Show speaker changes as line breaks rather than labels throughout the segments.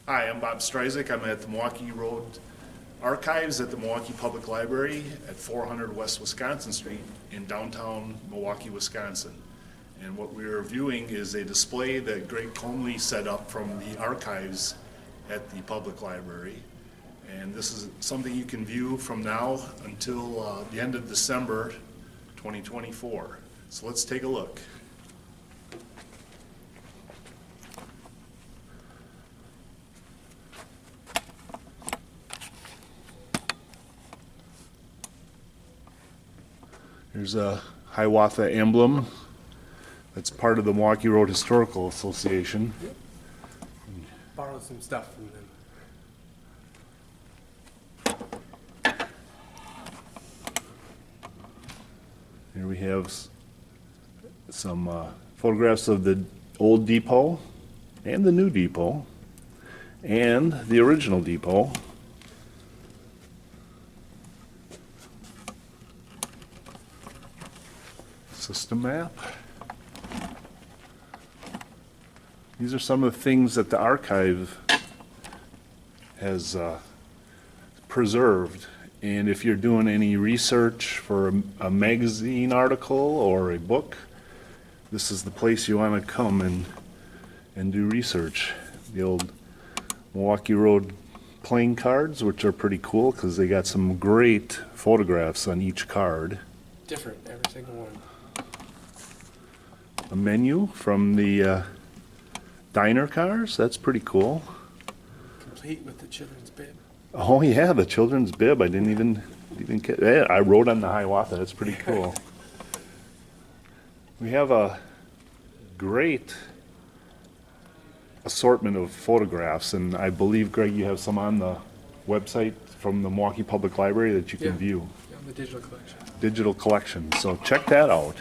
Hi, I'm Bob Stryzik. I'm at the Milwaukee Road Archives at the Milwaukee Public Library at 400 West Wisconsin Street in downtown Milwaukee, Wisconsin. And what we're viewing is a display that Greg Comley set up from the archives at the public library. And this is something you can view from now until the end of December 2024. So let's take a look. Here's a Hiawatha emblem that's part of the Milwaukee Road Historical Association.
Borrowed some stuff from them.
Here we have some photographs of the old depot and the new depot and the original depot. System map. These are some of the things that the archive has preserved. And if you're doing any research for a magazine article or a book, this is the place you want to come and do research. The old Milwaukee Road playing cards, which are pretty cool because they got some great photographs on each card.
Different, every single one.
A menu from the diner cars, that's pretty cool.
Complete with the children's bib.
Oh yeah, the children's bib. I didn't even yeah, I wrote on the Hiawatha. That's pretty cool. We have a great assortment of photographs, and I believe, Greg, you have some on the website from the Milwaukee Public Library that you can view.
Yeah, the digital collection.
Digital collection. So check that out.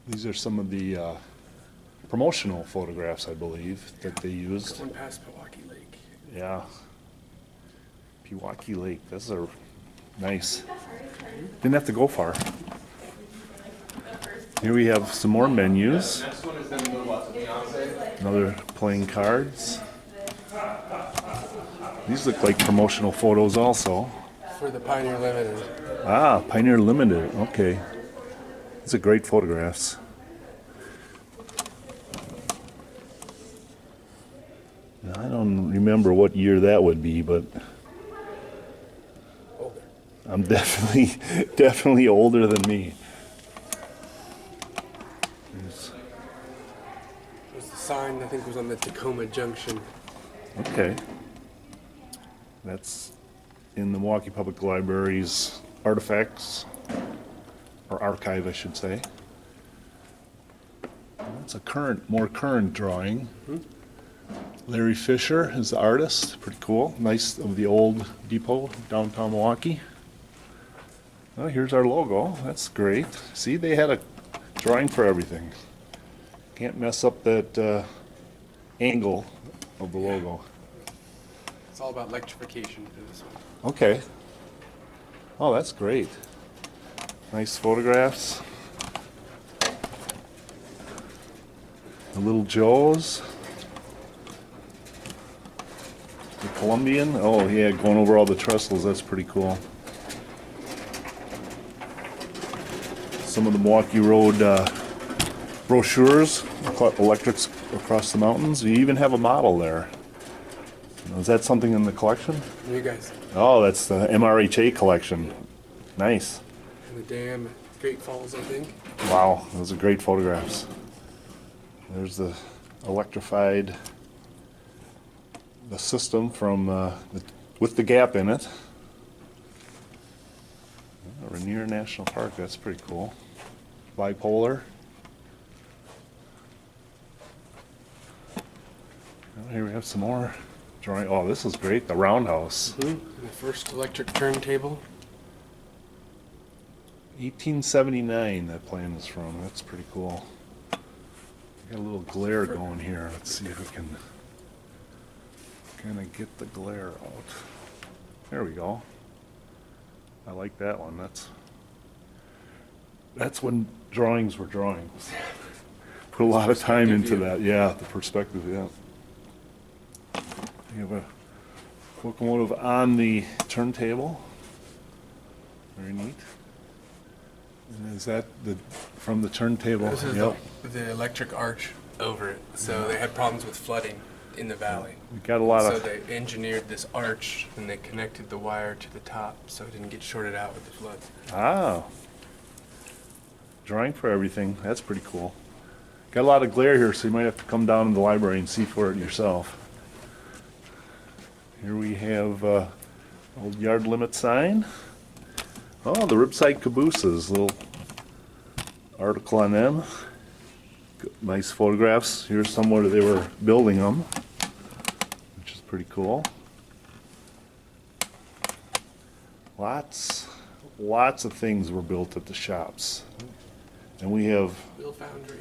These are some of the promotional photographs, I believe, that they used.
Going past Milwaukee Lake.
Yeah. Pewaukee Lake, those are nice. Didn't have to go far. Here we have some more menus. Another playing cards. These look like promotional photos also.
For the Pioneer Limited.
Ah, Pioneer Limited, okay. These are great photographs. Now, I don't remember what year that would be, but
Older.
I'm definitely older than me.
There's the sign, I think, was on the Tacoma Junction.
Okay. That's in the Milwaukee Public Library's artifacts, or archive, I should say. That's a more current drawing. Larry Fisher is the artist. Pretty cool. Nice of the old depot, downtown Milwaukee. Well, here's our logo. That's great. See, they had a drawing for everything. Can't mess up that angle of the logo.
It's all about electrification for this one.
Okay. Oh, that's great. Nice photographs. The Little Joes. The Colombian. Oh, yeah, going over all the trestles. That's pretty cool. Some of the Milwaukee Road brochures, electrics across the mountains. You even have a model there. Is that something in the collection?
You guys.
Oh, that's the MRHA collection. Nice.
And the dam, Great Falls, I think.
Wow, those are great photographs. There's the electrified, the system from with the gap in it. Rainier National Park, that's pretty cool. Bipolar. Oh, here we have some more drawing. Oh, this is great. The roundhouse.
The first electric turntable.
1879 that plan is from. That's pretty cool. Got a little glare going here. Let's see if we can kind of get the glare out. There we go. I like that one. That's when drawings were drawings. Put a lot of time
Perspective
into
view.
that, yeah, the perspective, yeah. You have a locomotive on the turntable. Very neat. And is that from the turntable?
This is
Yep.
the electric arch over it. So they had problems with flooding in the valley.
We got a lot
So
of,
they engineered this arch and they connected the wire to the top so it didn't get shorted out with the floods.
drawing for everything. That's pretty cool. Got a lot of glare here, so you might have to come down to the library and see for it yourself. Here we have old yard limit sign. Oh, the Ripside Cabooses, little article on them. Nice photographs. Here's somewhere they were building them, which is pretty cool. Lots of things were built at the shops. And we have,
Bill Foundry.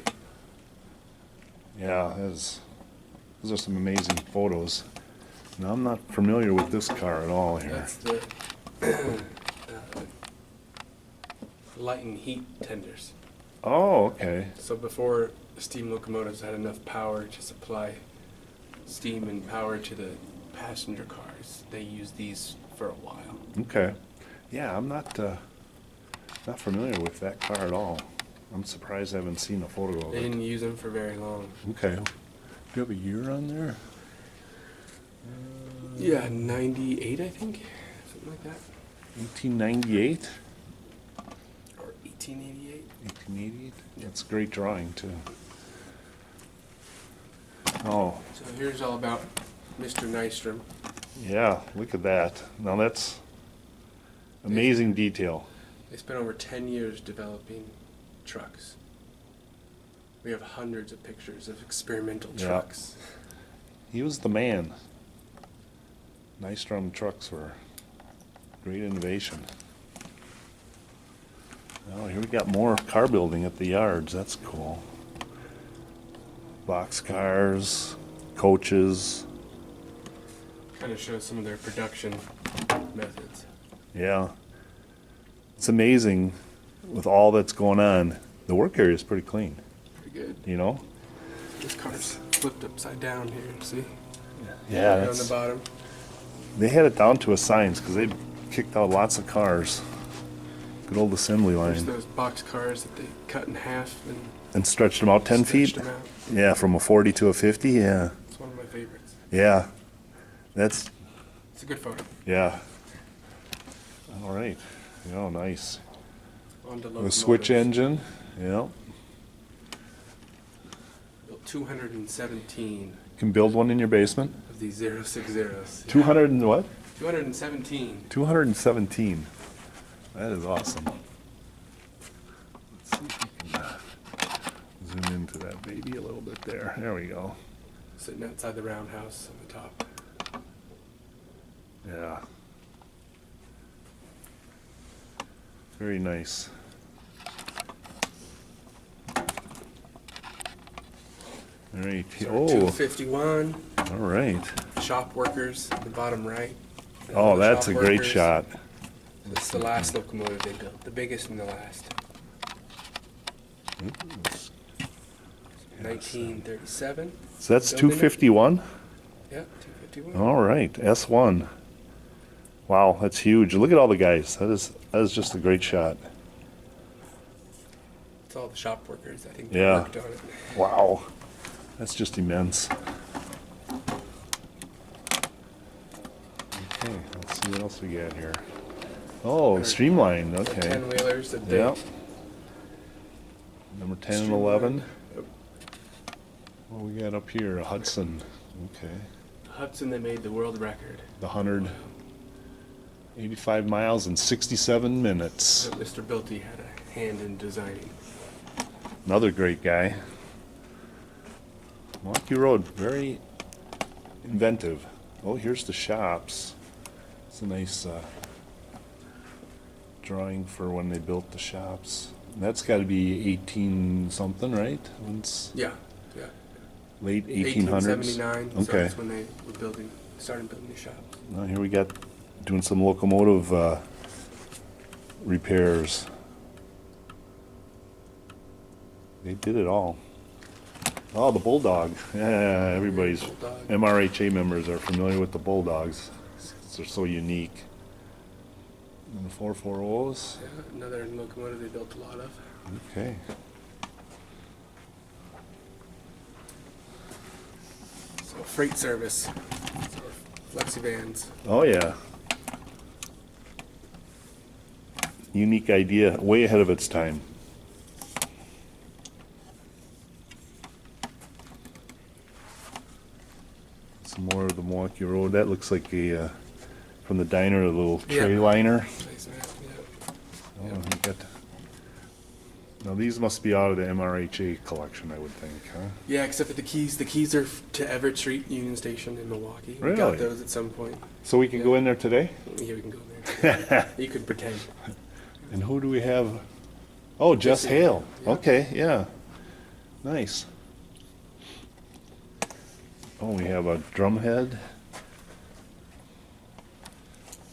yeah, those are some amazing photos. Now, I'm not familiar with this car at all here.
That's the light and heat tenders.
Oh, okay.
So before steam locomotives had enough power to supply steam and power to the passenger cars, they used these for a while.
Okay. Yeah, I'm not familiar with that car at all. I'm surprised I haven't seen a photo of
They
it.
didn't use them for very long.
Okay. Do you have a year on there?
Yeah, 98, I think, something like that,
1898?
or 1888.
1888? That's a great drawing, too. Oh,
So here's all about Mr. Nystrom.
yeah, look at that. Now that's amazing detail.
They spent over 10 years developing trucks. We have hundreds of pictures of experimental
Yeah.
trucks.
He was the man. Nystrom trucks were great innovation. Oh, here we got more car building at the yards. That's cool. Box cars, coaches.
Kind of shows some of their production methods.
Yeah. It's amazing with all that's going on. The work area is pretty clean,
Pretty good.
you know?
This car's flipped upside down here, see?
Yeah,
Right on
that's,
the bottom.
they had it down to a science because they kicked out lots of cars. Good old assembly
There's
line.
those box cars that they cut in half and
And stretched them out 10 feet?
stretched them out.
Yeah, from a 40 to a 50, yeah.
It's one of my favorites.
Yeah. That's,
It's a good photo.
yeah. All right. Oh, nice.
On to
The switch
locomotives.
engine, yeah.
Built 217
Can build one in your basement.
of these 060s.
200 and what?
217.
217. That is awesome. Let's see if we can zoom into that baby a little bit there. There we go.
Sitting outside the roundhouse on the top.
Yeah. Very nice. All right.
So
Oh,
251.
all right.
Shop workers in the bottom right.
Oh,
All the
that's a
shop
great
workers.
shot.
This is the last locomotive they built, the biggest and the last. 1937.
So that's
Building it.
251?
Yeah, 251.
All right, S1. Wow, that's huge. Look at all the guys. That is just a great shot.
It's all the shop workers, I think, that
Yeah.
worked on it.
Wow, that's just immense. Okay, let's see what else we got here. Oh, streamlined,
The
okay.
10-wheelers that they...
Yeah. Number 10 and 11.
Yep.
What we got up here? A Hudson. Okay.
Hudson, they made the world record.
The 185 miles in 67 minutes.
That Mr. Bilty had a hand in designing.
Another great guy. Milwaukee Road, very inventive. Oh, here's the shops. It's a nice drawing for when they built the shops. And that's got to be 18 something, right? Once
Yeah, yeah.
late 1800s.
1879. So
Okay.
that's when they were starting building the shop.
Now here we got doing some locomotive repairs. They did it all.
Oh, the Bulldog. Yeah, everybody's
Bulldog.
MRHA members are familiar with the Bulldogs. 'Cause they're so unique. And the 440s.
Yeah, another locomotive they built a lot of.
Okay.
So freight service, so flexi vans.
Oh, yeah. Unique idea, way ahead of its time. Some more of the Milwaukee Road. That looks like a from the diner, a little tray
Yeah.
liner.
Nice map, yeah.
Oh, you got. Now these must be out of the MRHA collection, I would think, huh?
Yeah, except for the keys. The keys are to Everett Street Union Station in Milwaukee. We
Really?
got those at some point.
So we can go in there today?
Yeah, we can go there. You could pretend.
And who do we have? Oh, Jess
Jesse.
Hale.
Yeah.
Okay, yeah. Nice. Oh, we have a drum head.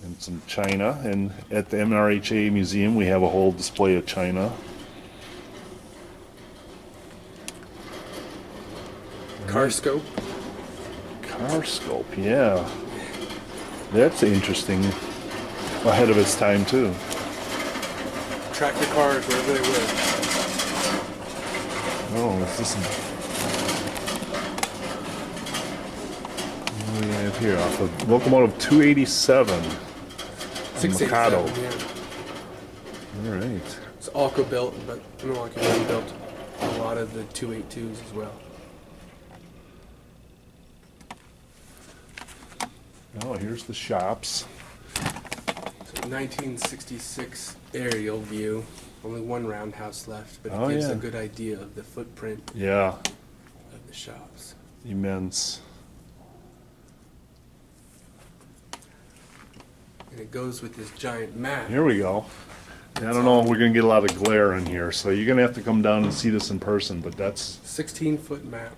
And some china. And at the MRHA Museum, we have a whole display of china.
Car scope.
Car scope, yeah. That's interesting. Ahead of its time, too.
Tractor cars wherever they were.
Oh, is this? What do we have here? Off of Locomotive 287.
687,
Mikado.
yeah.
All right.
It's Alco built, but Milwaukee Road built a lot of the 282s as well.
Oh, here's the shops.
So 1966 aerial view. Only one roundhouse left, but it
Oh,
gives
yeah.
a good idea of the footprint
Yeah,
of the shops.
immense.
And it goes with this giant map.
Here we go. I don't know if we're gonna get a lot of glare in here, so you're gonna have to come down and see this in person, but that's
16-foot map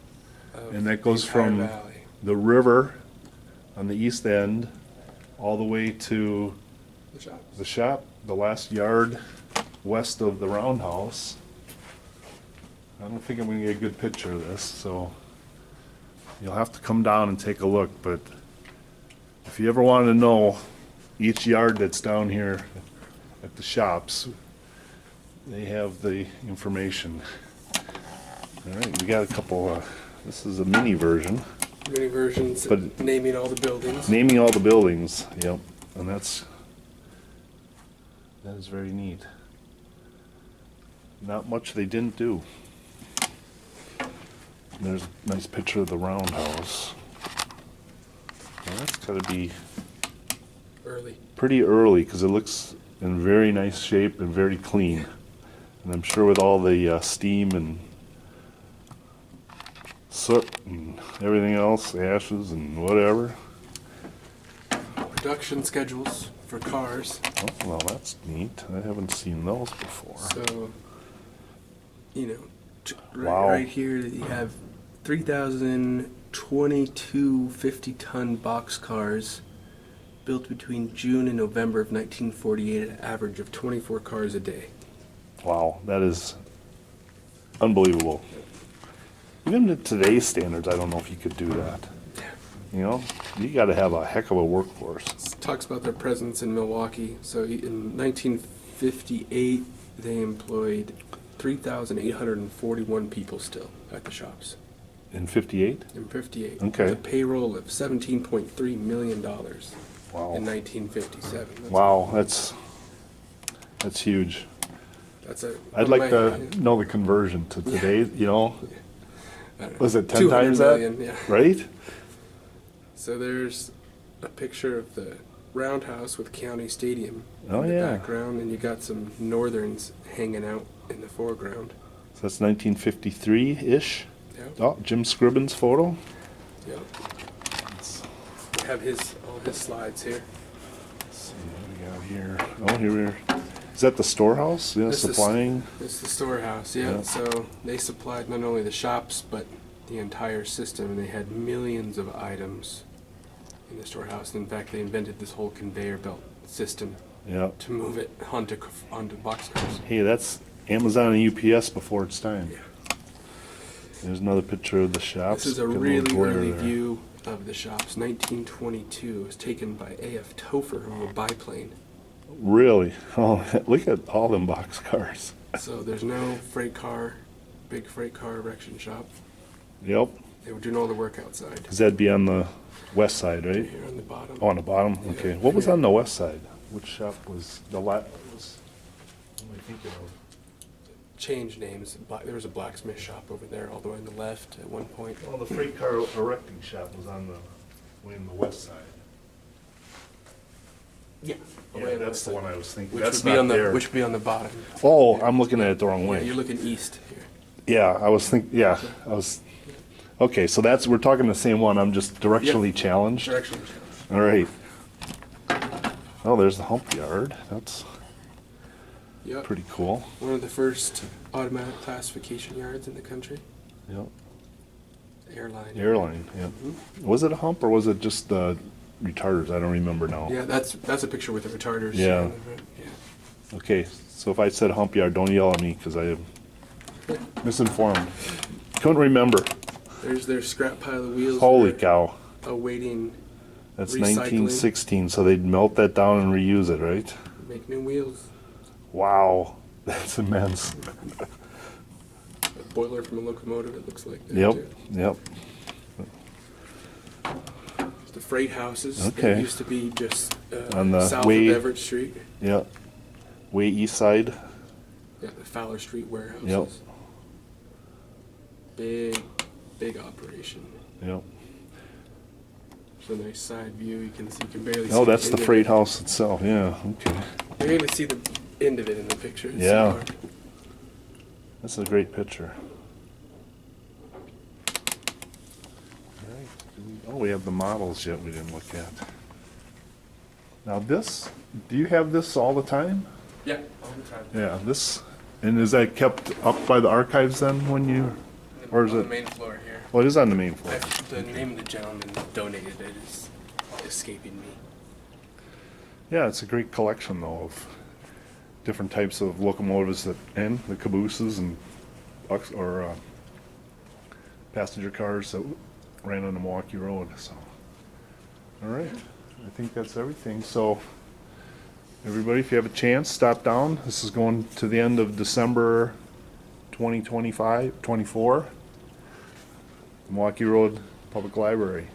of
And that goes
the entire
from
valley.
the river on the east end all the way to
The shops.
the shop, the last yard west of the roundhouse. I don't think I'm gonna get a good picture of this, so you'll have to come down and take a look, but if you ever wanted to know each yard that's down here at the shops, they have the information. All right, we got a couple, this is a mini version,
Many versions
But-
naming all the buildings.
naming all the buildings, yep, and that is very neat. Not much they didn't do. There's a nice picture of the roundhouse. Now that's gotta be
Early.
pretty early, because it looks in very nice shape and very clean. And I'm sure with all the steam and soot and everything else, ashes and whatever.
Production schedules for cars.
Oh, well, that's neat. I haven't seen those before.
So, you know,
Wow.
right here you have 3,022 50-ton box cars built between June and November of 1948 at an average of 24 cars a day.
Wow, that is unbelievable. Even to today's standards, I don't know if you could do that. You know, you got to have a heck of a workforce.
It talks about their presence in Milwaukee. So in 1958, they employed 3,841 people still at the shops.
In '58?
In 58.
Okay.
With a payroll of $17.3 million
Wow.
in 1957. That's
Wow, that's huge.
That's a.
I'd like to know the conversion to today, you know,
I don't know,
was it 10
200
times that?
million, yeah.
Right?
So there's a picture of the roundhouse with County Stadium
Oh,
in the
yeah.
background, and you got some Northerns hanging out in the foreground.
So that's 1953-ish.
Yeah.
Oh, Jim Scribbins' photo.
Yeah.
Let's
We have all his slides here.
see what we got here. Oh, here we are. Is that the storehouse? Yeah,
This is-
supplying.
It's the storehouse, yeah.
Yeah.
So they supplied not only the shops, but the entire system, and they had millions of items in the storehouse. In fact, they invented this whole conveyor belt system
Yeah.
to move it onto boxcars.
Hey, that's Amazon and UPS before its time.
Yeah.
There's another picture of the shops.
This is a
Got little
really
glare
early
there.
view of the shops. 1922. It was taken by A.F. Topher of a biplane.
Really? Oh, look at all them box cars.
So there's no big freight car erection shop.
Yep.
They were doing all the work outside.
Because that'd be on the west side, right?
Here on the bottom.
Oh, on the bottom?
Yeah.
Okay. What was on the west side? Which shop was the what am I thinking of?
Changed names. There was a blacksmith shop over there all the way on the left at one point.
Oh, the freight car erecting shop was on the west side.
Yeah.
Yeah, that's the one I was thinking.
Which
That's
would be
not
on the
there.
which would be on the bottom.
Oh, I'm looking at it the wrong
Yeah,
way.
you're looking east here.
Yeah, I was thinking, yeah, I was, okay, so we're talking the same one, I'm just directionally challenged?
Direction.
All right. Oh, there's the hump yard, that's
Yep.
pretty cool.
One of the first automatic classification yards in the country.
Yep.
Airline.
Airline, yeah. Was it a hump or was it just retarders? I don't remember now.
Yeah, that's a picture with the retarders.
Yeah.
Yeah.
Okay, so if I said hump yard, don't yell at me because I am misinformed. Couldn't remember.
There's their scrap pile of wheels.
Holy
there,
cow.
Awaiting
That's
recycling.
1916, so they'd melt that down and reuse it, right?
Make new wheels.
Wow, that's immense.
A boiler from a locomotive, it looks like. There
Yep,
too.
yep.
There's the freight houses.
Okay.
They used to be just
On the
south
way-
of Everett Street.
Yep. Way east side.
Yeah, the Fowler Street warehouses.
Yep.
Big operation.
Yep.
There's a nice side view. You can barely see.
Oh, that's
end
the
of
freight
it.
house itself. Yeah. Okay.
You can able to see the end of it in the picture. It's
Yeah.
so hard.
That's a great picture. Alright, oh, we have the models yet we didn't look at. Now this, do you have this all the time?
Yeah, all the time.
Yeah, this, and is that kept up by the archives then when you, or is
on
it?
the main floor here?
Well, it is on the main floor.
The name of the gentleman that donated it is escaping me.
Yeah, it's a great collection though of different types of locomotives and the cabooses and passenger cars that ran on the Milwaukee Road. So, all right, I think that's everything. So, everybody, if you have a chance, stop down. This is going to the end of December 2024. Milwaukee Road Public Library.